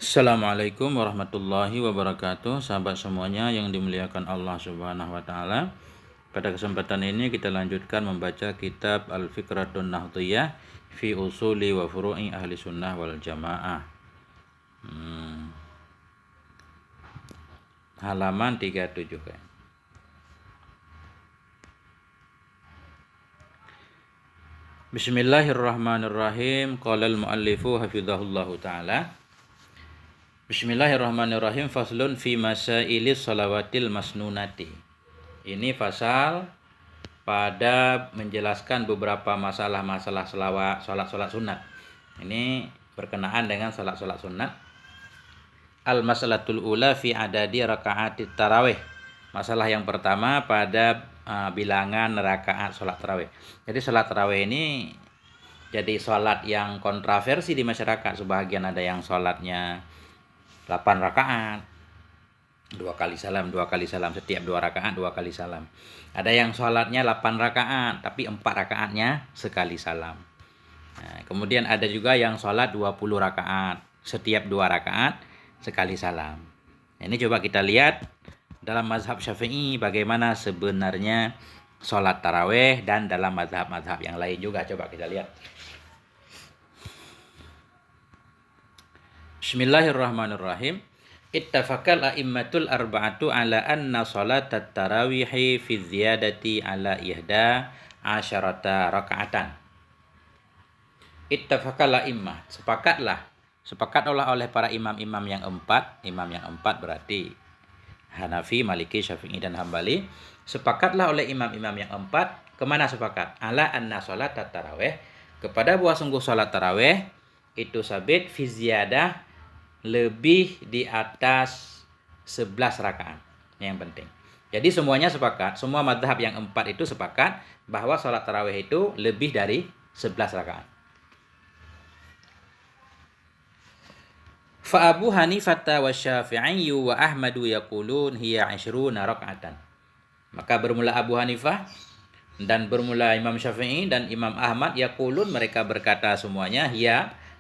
Assalamualaikum warahmatullahi wabarakatuh. Sahabat semuanya yang dimuliakan Allah Subhanahu wa taala. Pada kesempatan ini kita lanjutkan membaca kitab Al-Fikratun Nahdhiyah fi Usuli wa Furu'i Ahli Sunnah wal Jamaah. Halaman 37 kan. Bismillahirrahmanirrahim. Qala al-muallifu hafizahullahu taala. Bismillahirrahmanirrahim. Faslun fi masailis salawatil masnunati. Ini fasal pada menjelaskan beberapa masalah-masalah salat sunat. Ini berkenaan dengan salat sunat. Al-mas'alatul ula fi adadi raka'atit tarawih. Masalah yang pertama pada bilangan rakaat salat tarawih. Jadi salat tarawih ini jadi salat yang kontroversi di masyarakat. Sebagian ada yang salatnya 8 rakaat, 2 kali salam, setiap 2 rakaat 2 kali salam. Ada yang sholatnya 8 rakaat, tapi 4 rakaatnya sekali salam. Nah, kemudian ada juga yang sholat 20 rakaat, setiap 2 rakaat sekali salam. Ini coba kita lihat dalam mazhab Syafi'i bagaimana sebenarnya sholat taraweh, dan dalam mazhab-mazhab yang lain juga. Coba kita lihat. Bismillahirrahmanirrahim. Ittafaqal a'immatul arba'atu ala anna salatat tarawihi fi ziyadati ala ihda asyarata raka'atan. Ittafaqal a'immah, sepakatlah oleh para imam-imam yang empat berarti Hanafi, Maliki, Syafi'i dan Hambali. Sepakatlah oleh imam-imam yang empat. Kemana sepakat? Ala anna salatat tarawih, kepada bahwa sungguh salat tarawih itu sabit fi ziyadah, lebih di atas 11 rakaat. Yang penting. Jadi semuanya sepakat, semua mazhab yang 4 itu sepakat bahwa salat tarawih itu lebih dari 11 rakaat. Fa Abu Hanifah wa Syafi'i wa Ahmadu yaqulun hiya 20 rakaatan. Maka bermula Abu Hanifah dan bermula Imam Syafi'i dan Imam Ahmad yaqulun, mereka berkata semuanya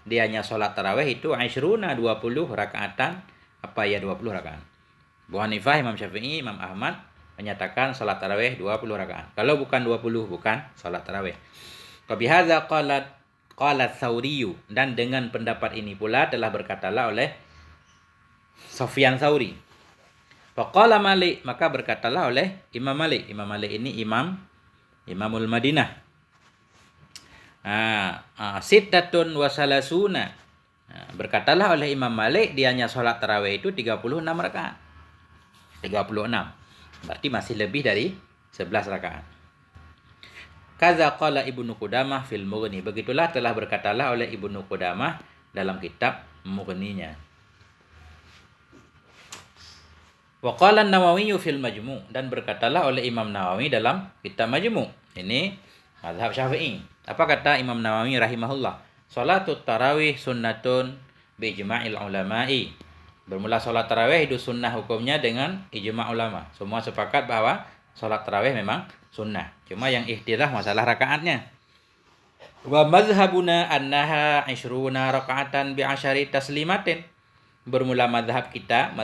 dianya sholat tarawih itu 20 rakaatan. Apa ya 20 rakaat? Abu Hanifah, Imam Syafi'i, Imam Ahmad menyatakan sholat tarawih 20 rakaat. Kalau bukan 20 bukan sholat tarawih. Qabihadza qalat Tsauri, dan dengan pendapat ini pula telah berkatalah oleh Sufyan Tsauri. Faqala Malik, maka berkatalah oleh Imam Malik. Imam Malik ini Imamul Madinah. Sittatun wa salasuna. Berkatalah oleh Imam Malik, dianya sholat tarawih itu 36 rakaat. 36. Berarti masih lebih dari 11 rakaat. Kaza qala Ibnu Qudamah fil Mughni. Begitulah telah berkatalah oleh Ibnu Qudamah dalam kitab Mughninya. Wa qala An-Nawawi fil Majmu', dan berkatalah oleh Imam Nawawi dalam kitab Majmu'. Ini mazhab Syafi'i. Apa kata Imam Nawawi rahimahullah? Salatut tarawih sunnatun bi ijma'il ulama'i. Bermula salat tarawih itu sunnah hukumnya dengan ijma' ulama. Semua sepakat bahwa salat tarawih memang sunnah. Cuma yang ikhtilaf masalah rakaatnya. Wa mazhabuna annaha 20 rakaatan bi 10 taslimatin. Bermula mazhab kita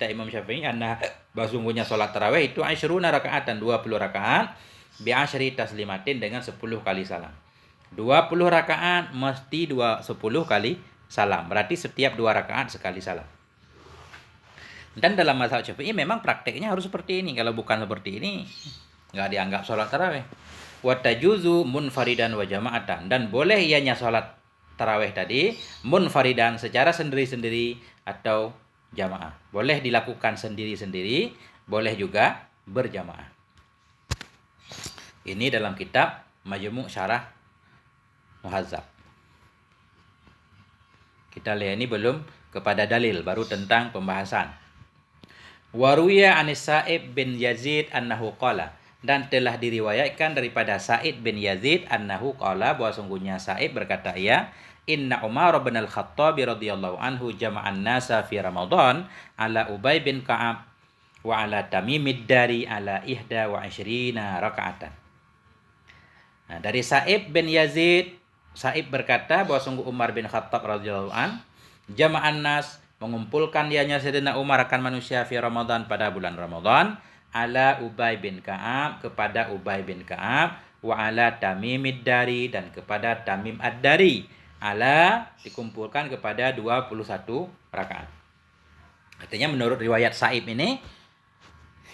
Imam Syafi'i, annaha bahwa salat tarawih itu 20 rakaatan, 20 rakaat bi 10 taslimatin dengan 10 kali salam. 20 rakaat mesti 10 kali salam. Berarti setiap 2 rakaat sekali salam. Dan dalam mazhab Syafi'i memang prakteknya harus seperti ini. Kalau bukan seperti ini, nggak dianggap sholat tarawih. Wa tajuzu munfaridan wa jama'atan. Dan boleh ianya sholat tarawih tadi munfaridan, secara sendiri-sendiri atau jamaah. Boleh dilakukan sendiri-sendiri, boleh juga berjamaah. Ini dalam kitab Majmu' Syarah Muhazzab. Kita lihat, ini belum kepada dalil, baru tentang pembahasan. Waruya anis Sa'ib bin Yazid annahu qala, dan telah diriwayatkan daripada Sa'id bin Yazid annahu qala, bahwa sungguhnya Sa'id berkata, inna Umar bin al-Khattab radhiyallahu anhu jama'an nasa fi Ramadan ala Ubay bin Ka'ab wa ala Tamimid Dari ala 21 rakaatan. Nah, dari Sa'ib bin Yazid, Sa'ib berkata bahwa sungguh Umar bin Khattab radhiyallahu an jama'an nas mengumpulkan dianya Sayyidina Umar akan manusia fi Ramadan pada bulan Ramadan ala Ubay bin Ka'ab kepada Ubay bin Ka'ab wa ala Tamimid Dari dan kepada Tamim Ad-Dari ala dikumpulkan kepada 21 rakaat. Artinya menurut riwayat Sa'ib ini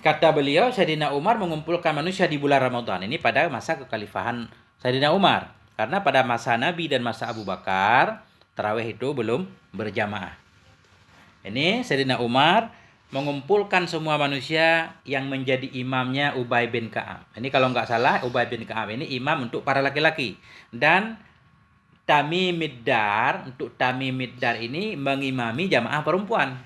kata beliau Sayyidina Umar mengumpulkan manusia di bulan Ramadan ini pada masa kekhalifahan Sayyidina Umar. Karena pada masa Nabi dan masa Abu Bakar tarawih itu belum berjamaah. Ini Sayyidina Umar mengumpulkan semua manusia yang menjadi imamnya Ubay bin Ka'ab. Ini kalau nggak salah Ubay bin Ka'ab ini imam untuk para laki-laki. Dan Tamimid Dar, untuk Tamimid Dar ini mengimami jamaah perempuan.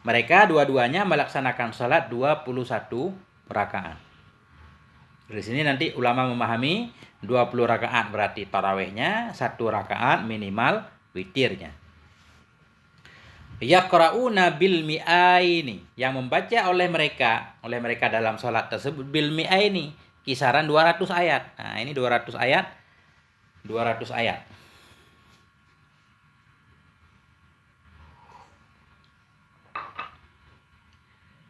Mereka dua-duanya melaksanakan salat 21 rakaat. Di sini nanti ulama memahami 20 rakaat berarti tarawihnya, 1 rakaat minimal witirnya. Yaqra'una bil mi'aini, yang membaca oleh mereka dalam salat tersebut bil mi'aini, kisaran 200 ayat. Nah, ini 200 ayat. 200 ayat.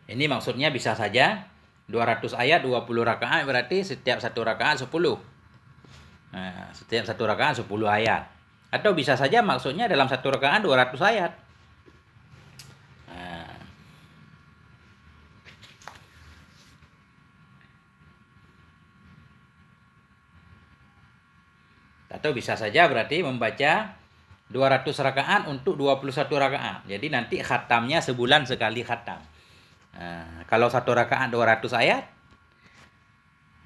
Ini maksudnya bisa saja 200 ayat 20 rakaat berarti setiap 1 rakaat 10. Nah, setiap 1 rakaat 10 ayat. Atau bisa saja maksudnya dalam 1 rakaat 200 ayat. Nah. Atau bisa saja berarti membaca 200 rakaat untuk 21 rakaat. Jadi nanti khatamnya sebulan sekali khatam. Nah, kalau 1 rakaat 200 ayat,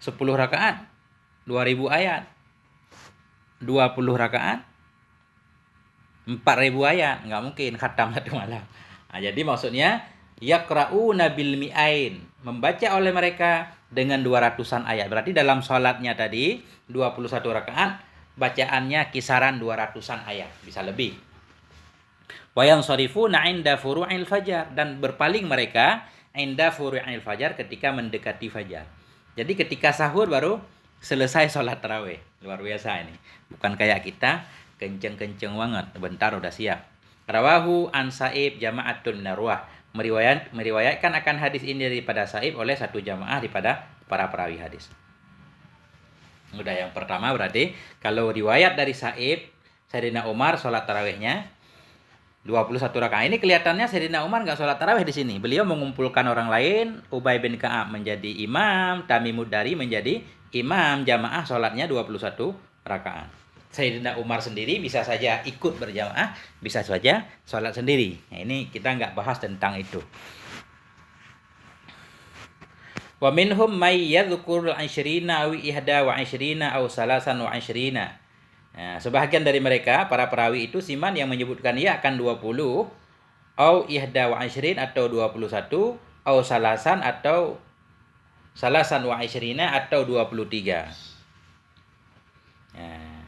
10 rakaat 2000 ayat, 20 rakaat 4000 ayat, nggak mungkin khatam 1 malam. Nah, jadi maksudnya yaqra'una bil mi'ain, membaca oleh mereka dengan 200-an ayat. Berarti dalam salatnya tadi 21 rakaat bacaannya kisaran 200-an ayat, bisa lebih. Wa yansarifuna 'inda furu'il fajar, dan berpaling mereka inda furu'il fajar ketika mendekati fajar. Jadi ketika sahur baru selesai sholat tarawih. Luar biasa ini. Bukan kayak kita kenceng-kenceng banget, bentar udah siap. Rawahu an Sa'ib jama'atun minarwah. Meriwayatkan akan hadis ini daripada Sa'ib oleh satu jamaah daripada para perawi hadis. Udah yang pertama berarti kalau riwayat dari Sa'ib, Sayyidina Umar sholat tarawihnya 21 rakaat. Ini kelihatannya Sayyidina Umar nggak sholat tarawih di sini. Beliau mengumpulkan orang lain, Ubay bin Ka'ab menjadi imam, Tamimud Dari menjadi imam, jamaah sholatnya 21 rakaat. Sayyidina Umar sendiri bisa saja ikut berjamaah, bisa saja sholat sendiri. Nah, ini kita nggak bahas tentang itu. Wa minhum may yadhkurul 'ashrina aw ihda wa 'ashrina aw salasan wa 'ashrina. Nah, sebahagian dari mereka para perawi itu siman yang menyebutkan ia akan 20 au ihda wa 'ashrin atau 21 au salasan atau salasan wa 'ashrina atau 23. Nah,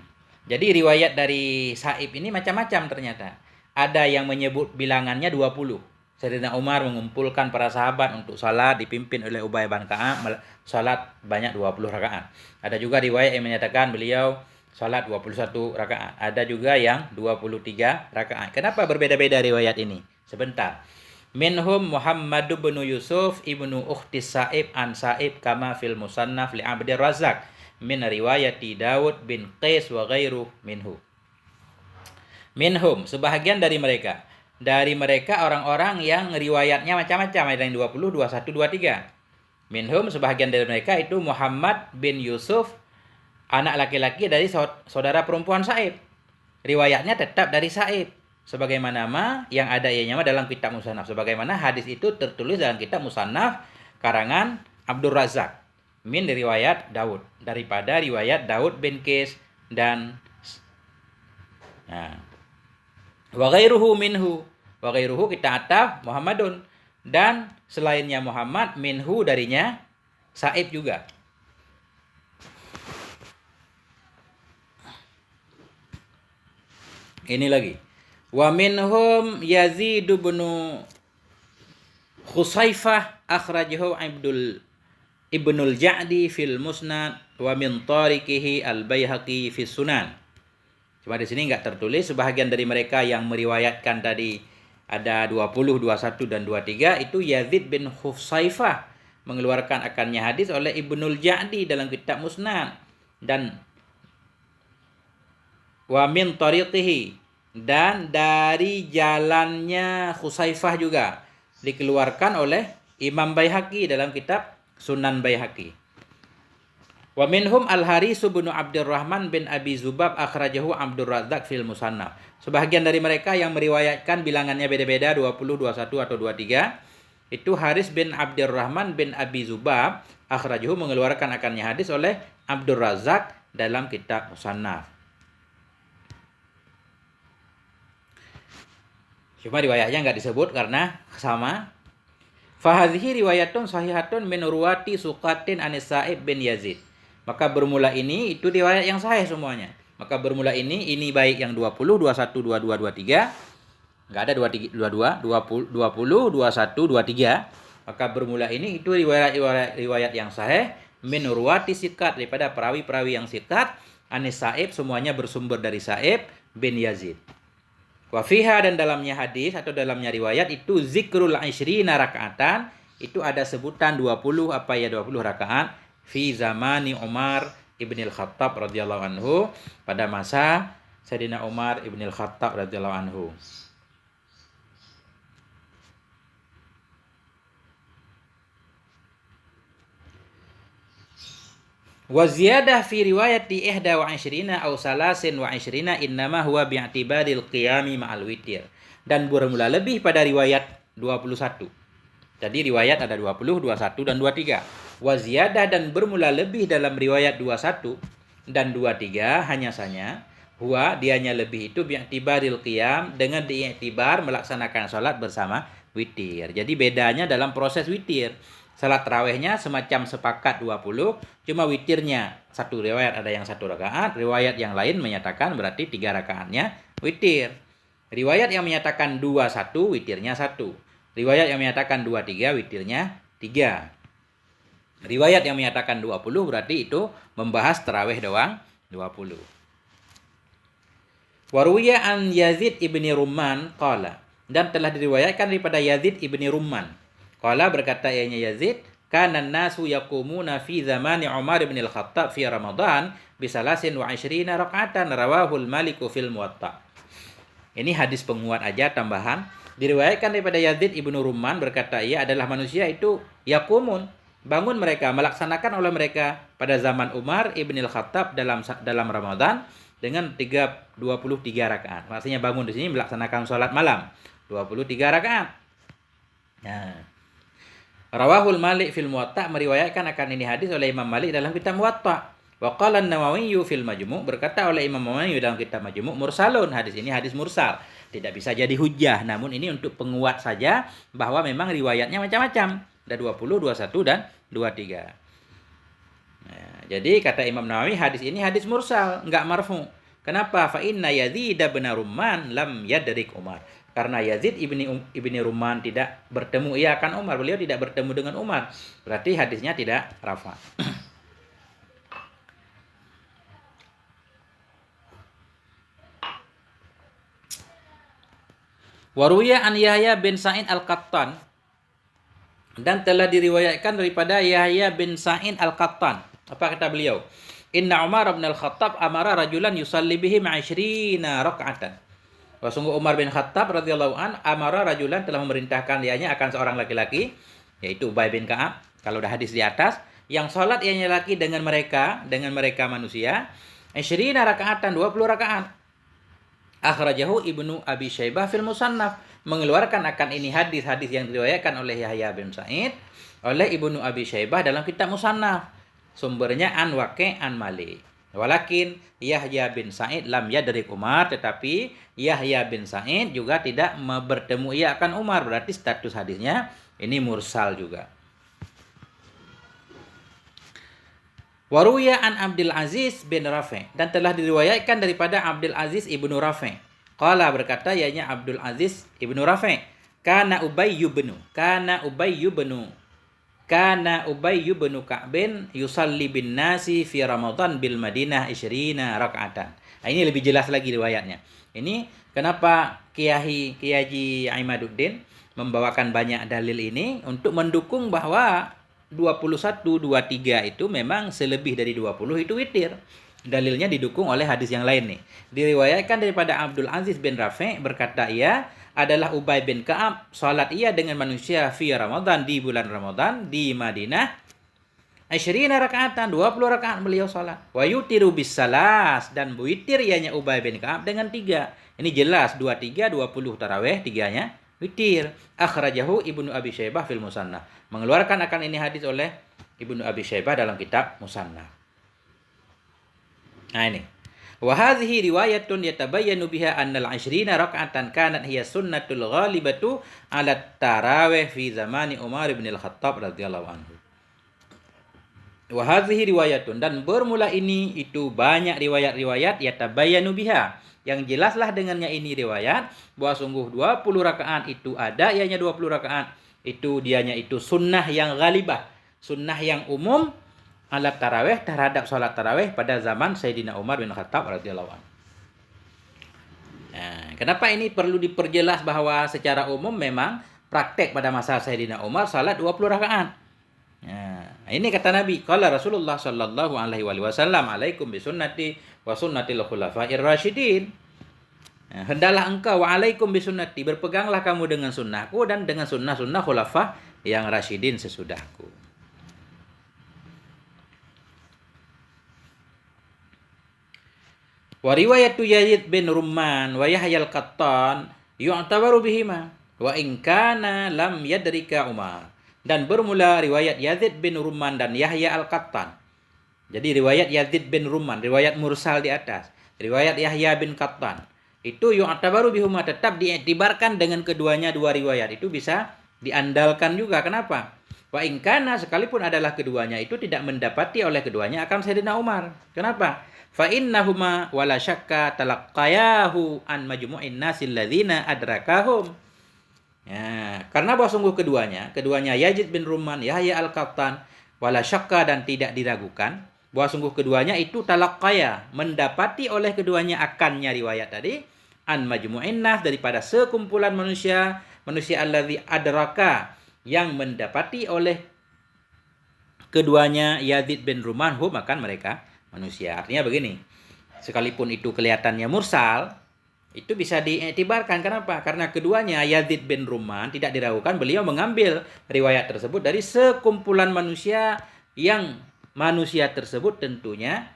jadi riwayat dari Sa'ib ini macam-macam ternyata. Ada yang menyebut bilangannya 20. Sayyidina Umar mengumpulkan para sahabat untuk salat dipimpin oleh Ubay bin Ka'ab, salat banyak 20 rakaat. Ada juga riwayat yang menyatakan beliau salat 21 rakaat. Ada juga yang 23 rakaat. Kenapa berbeda-beda riwayat ini? Sebentar. Minhum Muhammad bin Yusuf ibnu ukhti Sa'ib an Sa'ib kama fil musannaf li Abdir Razzaq min riwayati Daud bin Qais wa ghairu minhu. Minhum, sebahagian dari mereka. Dari mereka orang-orang yang riwayatnya macam-macam, ada yang 20, 21, 23. Minhum, sebahagian dari mereka itu Muhammad bin Yusuf, anak laki-laki dari saudara perempuan Sa'ib. Riwayatnya tetap dari Sa'ib. Sebagaimana yang ada ianya dalam kitab Musannaf. Sebagaimana hadis itu tertulis dalam kitab Musannaf karangan Abdur Razzaq. Min riwayat Daud. Daripada riwayat Daud bin Qais dan wa ghairuhu minhu. Wa ghairuhu kita ataf Muhammadun. Dan selainnya Muhammad minhu darinya Sa'ib juga. Ini lagi. Wa minhum Yazid bin Khusaifah akhrajahu Ibnul Ja'di fil Musnad wa min tariqihi Al-Baihaqi fis Sunan. Cuma di sini nggak tertulis. Sebahagian dari mereka yang meriwayatkan tadi ada 20, 21 dan 23 itu Yazid bin Husaifah mengeluarkan akannya hadis oleh Ibnul Ja'di dalam kitab Musnad, dan wa min tariqihi, dan dari jalannya Husaifah juga dikeluarkan oleh Imam Baihaqi dalam kitab Sunan Baihaqi. Wa minhum Al-Haris bin Abdurrahman bin Abi Zubab akhrajahu Abdur Razzaq fil Musannaf. Sebahagian dari mereka yang meriwayatkan bilangannya beda-beda 20, 21 atau 23 itu Haris bin Abdurrahman bin Abi Zubab akhrajahu mengeluarkan akannya hadis oleh Abdur Razzaq dalam kitab Musannaf. Cuma riwayatnya nggak disebut karena sama. Fahadhihi riwayatun sahihatun min ruwati Suqatin Anis Sa'ib bin Yazid. Maka bermula ini itu riwayat yang sahih semuanya. Maka bermula ini baik yang 20, 21, 22, 23. Enggak ada 23, 22, 20, 21, 23. Maka bermula ini itu riwayat yang sahih min ruwati sikat, daripada perawi-perawi yang sikat Anis Sa'ib, semuanya bersumber dari Sa'ib bin Yazid. Wa fiha, dan dalamnya hadis atau dalamnya riwayat itu zikrul 20 rakaatan, itu ada sebutan 20 rakaat fi zamani Umar ibnil Khattab radhiyallahu anhu, pada masa Sayyidina Umar ibnil Khattab radhiyallahu anhu. Wa ziyadah fi riwayati 21 aw 23 innama huwa bi'tibaril qiyami ma'al witir, dan bermula lebih pada riwayat 21. Jadi riwayat ada 20, 21 dan 23. Wa ziyadah, dan bermula lebih dalam riwayat 21 dan 23 hanya saja huwa, dianya lebih itu bi'tibaril qiyam, dengan diiktibar melaksanakan salat bersama witir. Jadi bedanya dalam proses witir. Salat tarawihnya semacam sepakat 20, cuma witirnya satu riwayat ada yang 1 rakaat, riwayat yang lain menyatakan berarti 3 rakaatnya witir. Riwayat yang menyatakan 21 witirnya 1. Riwayat yang menyatakan 23 witirnya 3. Riwayat yang menyatakan 20 berarti itu membahas tarawih doang 20. Waruya an Yazid ibni Rumman qala, dan telah diriwayatkan daripada Yazid ibni Rumman. Qala, berkata ianya Yazid, kana nasu yaqumuna fi zamani Umar bin al-Khattab fi Ramadan bi 23 raka'atan, rawahu al-Malik fil Muwatta. Ini hadis penguat aja tambahan. Diriwayatkan daripada Yazid ibnu Rumman, berkata ia adalah manusia itu yaqumun, bangun mereka, melaksanakan oleh mereka pada zaman Umar ibn al-Khattab dalam Ramadan dengan 23 rakaat. Maksudnya bangun di sini melaksanakan sholat malam 23 rakaat. Nah, rawahul Malik fil Muwatta, meriwayatkan akan ini hadis oleh Imam Malik dalam kitab Muwatta. Wa qala an-Nawawi fil Majmu', berkata oleh Imam Nawawi dalam kitab Majmu', mursalun, hadis ini hadis mursal, tidak bisa jadi hujjah, namun ini untuk penguat saja bahwa memang riwayatnya macam-macam. Ada 20, 21 dan 23. Nah, jadi kata Imam Nawawi hadis ini hadis mursal, enggak marfu. Kenapa? Fa inna Yazid bin Rumman lam yadrik Umar. Karena Yazid ibni Rumman tidak bertemu ia akan Umar, beliau tidak bertemu dengan Umar. Berarti hadisnya tidak rafa. Waruya an Yahya bin Sa'id al-Qattan, dan telah diriwayatkan daripada Yahya bin Sa'id al-Qattan. Apa kata beliau? Inna Umar bin al-Khattab amara rajulan yusalli bihim 20 raka'atan. Sungguh Umar bin Khattab radhiyallahu an amara rajulan, telah memerintahkan dianya akan seorang laki-laki, yaitu Ubay bin Ka'ab. Kalau udah hadis di atas, yang salat ianya laki dengan mereka manusia 20 rakaatan, 20 rakaat. Akhrajahu Ibnu Abi Syaibah fil Musannaf, mengeluarkan akan ini hadis-hadis yang diriwayatkan oleh Yahya bin Sa'id oleh Ibnu Abi Syaibah dalam kitab Musannaf. Sumbernya an Waqi' an Malik. Walakin Yahya bin Sa'id lam yadrik Umar, tetapi Yahya bin Sa'id juga tidak bertemu ia akan Umar, berarti status hadisnya ini mursal juga. Waruya an Abdul Aziz bin Rafi', dan telah diriwayatkan daripada Abdul Aziz ibnu Rafi'. Qala, berkata ianya Abdul Aziz ibnu Rafi', kana Ubay ibnu kana Ubay bin Ka'bin yusalli bin nasi fi Ramadan bil Madinah 20 raka'atan. Nah, ini lebih jelas lagi riwayatnya. Ini kenapa Kiai Haji Imaduddin membawakan banyak dalil ini untuk mendukung bahwa 21, 23 itu memang selebih dari 20 itu witir. Dalilnya didukung oleh hadis yang lain nih. Diriwayatkan daripada Abdul Aziz bin Rafi' berkata ia adalah Ubay bin Ka'ab, salat ia dengan manusia fi Ramadan, di bulan Ramadan di Madinah 20 rakaatan, 20 rakaat beliau salat. Wa yutiru bis salas, dan witir ianya Ubay bin Ka'ab dengan 3. Ini jelas 23 20 tarawih, 3-nya witir. Akhrajahu Ibnu Abi Syaibah fil Musannaf. Mengeluarkan akan ini hadis oleh Ibnu Abi Syaibah dalam kitab Musannaf. Nah ini. Wa hadhihi riwayatun yatabayyanu biha annal 20 raka'atan kanat hiya sunnatul ghalibatu 'ala tarawih fi zamani Umar bin Al-Khattab radhiyallahu anhu. Wa hadhihi riwayatun, dan bermula ini itu banyak riwayat-riwayat yatabayyanu biha, yang jelaslah dengannya ini riwayat bahwa sungguh 20 rakaat itu ada ianya 20 rakaat itu dianya itu sunnah yang ghalibah, sunnah yang umum alat tarawih terhadap sholat tarawih pada zaman Sayyidina Umar bin Khattab radhiyallahu anhu. Nah, kenapa ini perlu diperjelas bahwa secara umum memang praktek pada masa Sayyidina Umar salat 20 rakaat. Nah, ini kata Nabi, qala Rasulullah sallallahu alaihi wasallam, alaikum bisunnati wa sunnatil khulafa'ir rasyidin. Nah, hendaklah engkau wa alaikum bisunnati, berpeganglah kamu dengan sunnahku dan dengan sunnah-sunnah khulafa yang rasyidin sesudahku. Wa riwayatu Yazid bin Rumman wa Yahya al-Qattan yu'tabaru bihima wa in kana lam yadrika Umar. Dan bermula riwayat Yazid bin Rumman dan Yahya al-Qattan. Jadi riwayat Yazid bin Rumman, riwayat mursal di atas, riwayat Yahya bin Qattan, itu yu'tabaru bihuma, tetap diiktibarkan dengan keduanya dua riwayat. Itu bisa diandalkan juga. Kenapa? Wa in kana, sekalipun adalah keduanya itu tidak mendapati oleh keduanya akan Sayyidina Umar. Kenapa? Fa innahuma wala syakka talaqqayahu an majmu'in nasil ladzina adrakahum. Ya, karena bahwa sungguh keduanya Yazid bin Rumman, Yahya al-Qattan, wala syakka, dan tidak diragukan bahwa sungguh keduanya itu talaqqaya, mendapati oleh keduanya akannya riwayat tadi an majmu'in nas, daripada sekumpulan manusia alladzi adraka, yang mendapati oleh keduanya Yazid bin Rumman hum, akan mereka manusia. Artinya begini, sekalipun itu kelihatannya mursal, itu bisa diiktibarkan. Kenapa? Karena keduanya Yazid bin Rumman tidak diragukan beliau mengambil riwayat tersebut dari sekumpulan manusia, yang manusia tersebut tentunya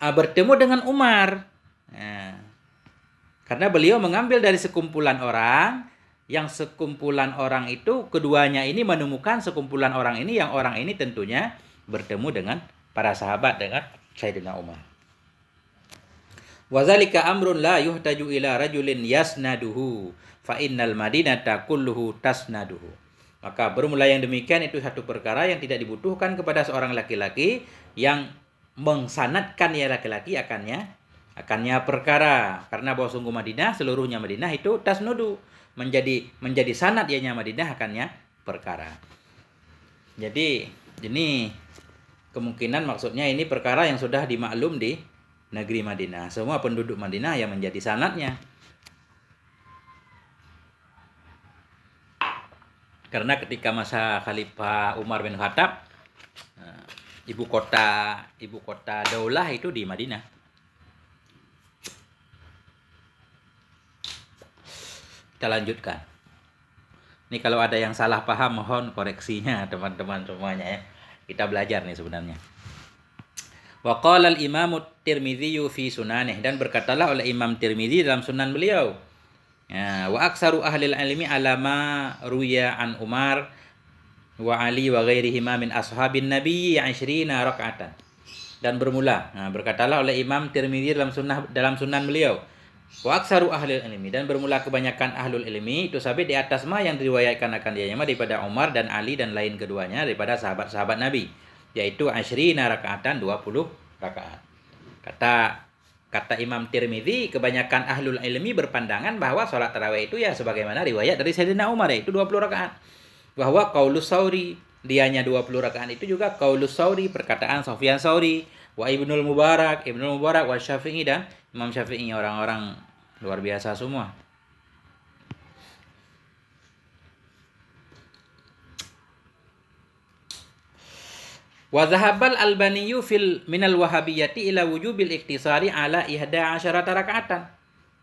bertemu dengan Umar. Nah, karena beliau mengambil dari sekumpulan orang, yang sekumpulan orang itu keduanya ini menemukan sekumpulan orang ini, yang orang ini tentunya bertemu dengan para sahabat, dengan Sayyidina Umar. Wazalika amrun la yuhtaju ila rajulin yasnaduhu fa innal madinata kulluhu tasnaduhu. Maka bermula yang demikian itu satu perkara yang tidak dibutuhkan kepada seorang laki-laki yang mengsanadkan ya laki-laki akannya perkara, karena bahwa sungguh Madinah, seluruhnya Madinah itu tasnudu, menjadi sanad ianya Madinah akannya perkara. Jadi ini kemungkinan maksudnya ini perkara yang sudah dimaklum di negeri Madinah. Semua penduduk Madinah yang menjadi sanadnya. Karena ketika masa Khalifah Umar bin Khattab, ibu kota daulah itu di Madinah. Kita lanjutkan. Ini kalau ada yang salah paham mohon koreksinya teman-teman semuanya ya. Kita belajar nih sebenarnya. Wa qala al-Imam Tirmidzi fi sunanih, dan berkatalah oleh Imam Tirmidzi dalam sunan beliau. Ya, wa aksaru ahli ilmi alama ruya an Umar wa Ali wa ghairihima min ashabin Nabi 20 rakaatan. Dan bermula, berkatalah oleh Imam Tirmidzi dalam sunan beliau. Wa aksaru ahli ilmi, dan bermula kebanyakan ahlul ilmi itu sabit di atas yang diriwayatkan akan dia daripada Umar dan Ali dan lain keduanya daripada sahabat-sahabat Nabi, yaitu 20 rakaatan, 20 rakaat. Kata Imam Tirmidzi, kebanyakan ahlul ilmi berpandangan bahwa salat tarawih itu ya sebagaimana riwayat dari Sayyidina Umar, yaitu 20 rakaat. Bahwa qaulus Sauri, dianya 20 rakaat itu juga qaulus Tsauri, perkataan Sufyan Tsauri, wa Ibnul Mubarak, wa Syafi'i dan Imam Syafi'i, orang-orang luar biasa semua. Wa dhahabal Albaniyu fil minal wahabiyyati ila wujubil iktisari ala 11 raka'atan.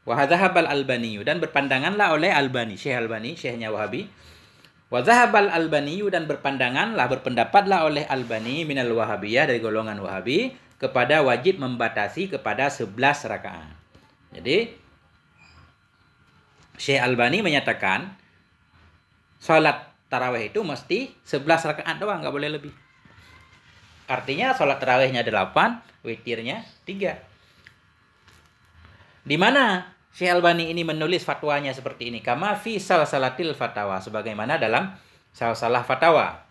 Wa dhahabal Albaniyu, dan berpandanganlah oleh Albani, syekhnya Wahabi. Wa dhahabal Albaniyu, dan berpendapatlah oleh Albani minal wahabiyyah, dari golongan Wahabi, kepada wajib membatasi kepada 11 rakaat. Jadi Syekh Albani menyatakan salat tarawih itu mesti 11 rakaat doang, nggak boleh lebih. Artinya salat tarawihnya 8, witirnya 3. Di mana Syekh Albani ini menulis fatwanya seperti ini? Kama fi salsalatil fatawa, sebagaimana dalam salsalah fatawa.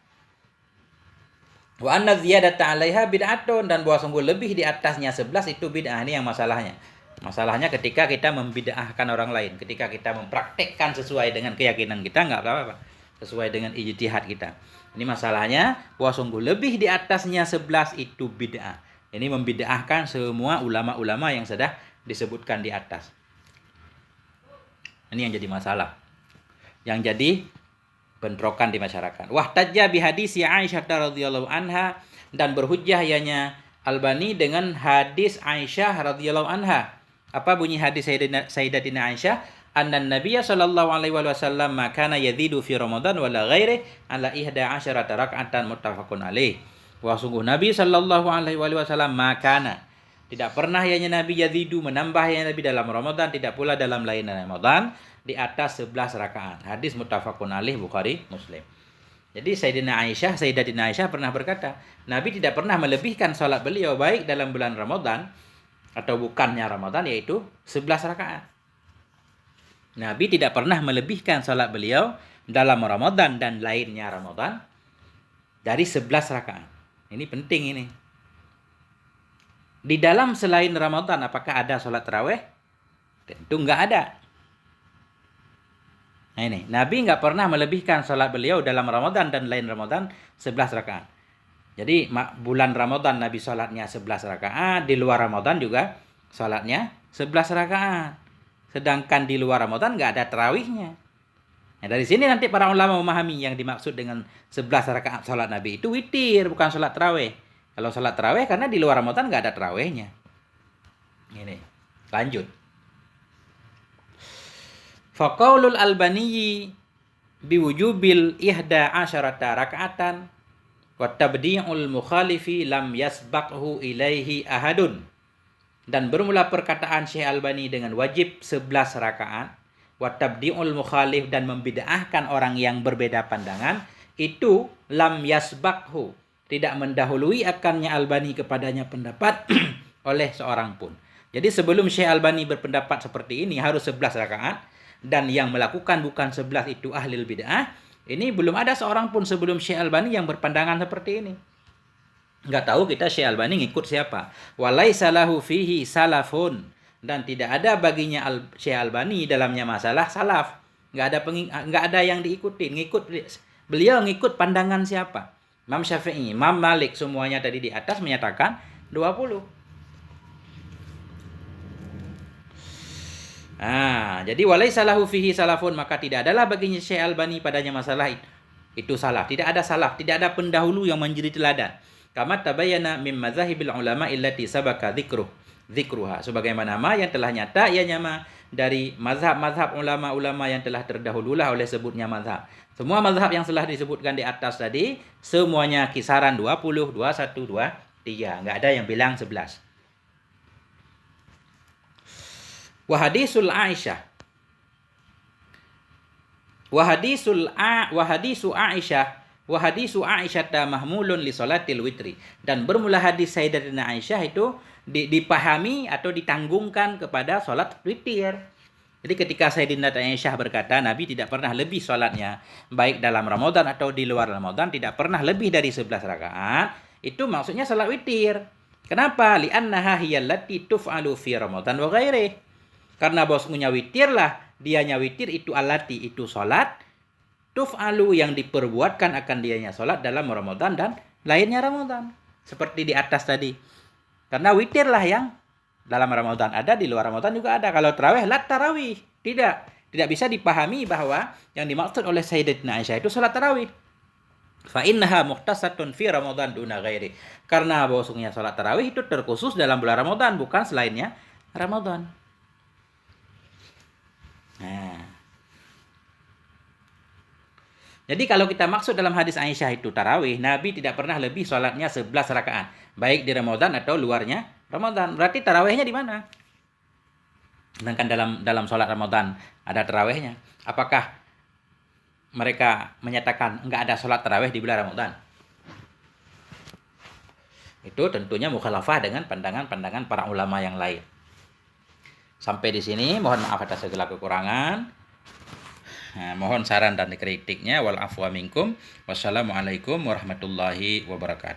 Wa anna ziyadata 'alaiha bid'atun, dan bahwa sungguh lebih di atasnya 11 itu bid'ah. Ini yang masalahnya. Masalahnya ketika kita membid'ahkan orang lain, ketika kita mempraktekkan sesuai dengan keyakinan kita, nggak apa-apa, sesuai dengan ijtihad kita. Ini masalahnya, bahwa sungguh lebih di atasnya 11 itu bid'ah. Ini membid'ahkan semua ulama-ulama yang sudah disebutkan di atas. Ini yang jadi masalah, yang jadi bentrokan di masyarakat. Wahtajja bihadisi Aisyah radhiyallahu anha, dan berhujjah ianya Albani dengan hadis Aisyah radhiyallahu anha. Apa bunyi hadis Sayyidatina Aisyah? Annan Nabiyya sallallahu alaihi wasallam makana yazidu fi Ramadan wala ghairi ala 11 raka'atan muttafaqun alaih. Wa sungguh Nabi sallallahu alaihi wasallam makana, tidak pernah ianya Nabi yazidu, menambah ianya Nabi dalam Ramadan, tidak pula dalam lain Ramadan, di atas 11 rakaat. Hadis muttafaqun alaih, Bukhari Muslim. Jadi Sayyidatina Aisyah pernah berkata, Nabi tidak pernah melebihkan salat beliau baik dalam bulan Ramadan atau bukannya Ramadan, yaitu 11 rakaat. Nabi tidak pernah melebihkan salat beliau dalam Ramadan dan lainnya Ramadan dari 11 rakaat. Ini penting ini. Di dalam selain Ramadan, apakah ada salat tarawih? Tentu nggak ada. Nah ini, Nabi nggak pernah melebihkan salat beliau dalam Ramadan dan lain Ramadan 11 rakaat. Jadi bulan Ramadan Nabi salatnya 11 rakaat, di luar Ramadan juga salatnya 11 rakaat. Sedangkan di luar Ramadan nggak ada tarawihnya. Nah, dari sini nanti para ulama memahami yang dimaksud dengan 11 rakaat salat Nabi itu witir, bukan salat tarawih. Kalau salat tarawih karena di luar Ramadan nggak ada tarawihnya. Ini, lanjut. Faqaulul Albani biwujubil 11 raka'atan wa tabdi'ul mukhalifi lam yasbaqhu ilaihi ahadun. Dan bermula perkataan Syekh Albani dengan wajib 11 rakaat, wa tabdi'ul mukhalif, dan membid'ahkan orang yang berbeda pandangan, itu lam yasbaqhu, tidak mendahului akannya Albani kepadanya pendapat oleh seorang pun. Jadi sebelum Syekh Albani berpendapat seperti ini harus 11 rakaat, dan yang melakukan bukan 11 itu ahlul bid'ah, ini belum ada seorang pun sebelum Syekh Albani yang berpandangan seperti ini. Nggak tahu kita Syekh Albani ngikut siapa. Walaisa lahu fihi salafun, dan tidak ada baginya Syekh Albani dalamnya masalah salaf. Nggak ada yang diikuti. Beliau ngikut pandangan siapa? Imam Syafi'i, Imam Malik, semuanya tadi di atas menyatakan 20. Jadi walaisa lahu fihi salafun, maka tidak adalah baginya Syekh Albani padanya masalah itu salaf. Tidak ada salaf, tidak ada pendahulu yang menjadi teladan. Kama tabayyana min madzahibil ulama illati sabaka dzikruha, sebagaimana yang telah nyata ianya dari mazhab-mazhab ulama-ulama yang telah terdahululah oleh sebutnya mazhab. Semua mazhab yang telah disebutkan di atas tadi semuanya kisaran 20, 21, 23, enggak ada yang bilang 11. Wa hadisu Aisyah mahmulun li salatil witri, dan bermula hadis Sayyidatina Aisyah itu dipahami atau ditanggungkan kepada salat witir. Jadi ketika Sayyidatina Aisyah berkata Nabi tidak pernah lebih salatnya baik dalam Ramadan atau di luar Ramadan, tidak pernah lebih dari 11 rakaat, itu maksudnya salat witir. Kenapa? Li'annaha hiyallati tuf'alu fi Ramadan wa ghairi. Karena bosmunya witir lah, dianya witir itu alati, itu salat tuf'alu yang diperbuatkan akan dianya salat dalam Ramadan dan lainnya Ramadan. Seperti di atas tadi. Karena witirlah yang dalam Ramadan ada, di luar Ramadan juga ada. Kalau tarawih, la tarawih. Tidak bisa dipahami bahwa yang dimaksud oleh Sayyidatina Aisyah itu salat tarawih. Fa innaha mukhtasatun fi Ramadan duna ghairi. Karena bahwasanya salat tarawih itu terkhusus dalam bulan Ramadan, bukan selainnya Ramadan. Nah. Jadi kalau kita maksud dalam hadis Aisyah itu tarawih, Nabi tidak pernah lebih salatnya 11 rakaat, baik di Ramadan atau luarnya Ramadan. Berarti tarawihnya di mana? Sedangkan dalam salat Ramadan ada tarawihnya. Apakah mereka menyatakan enggak ada sholat tarawih di bulan Ramadan? Itu tentunya mukhalafah dengan pandangan-pandangan para ulama yang lain. Sampai di sini, mohon maaf atas segala kekurangan. Nah, mohon saran dan kritiknya. Wal afwa minkum. Wassalamualaikum warahmatullahi wabarakatuh.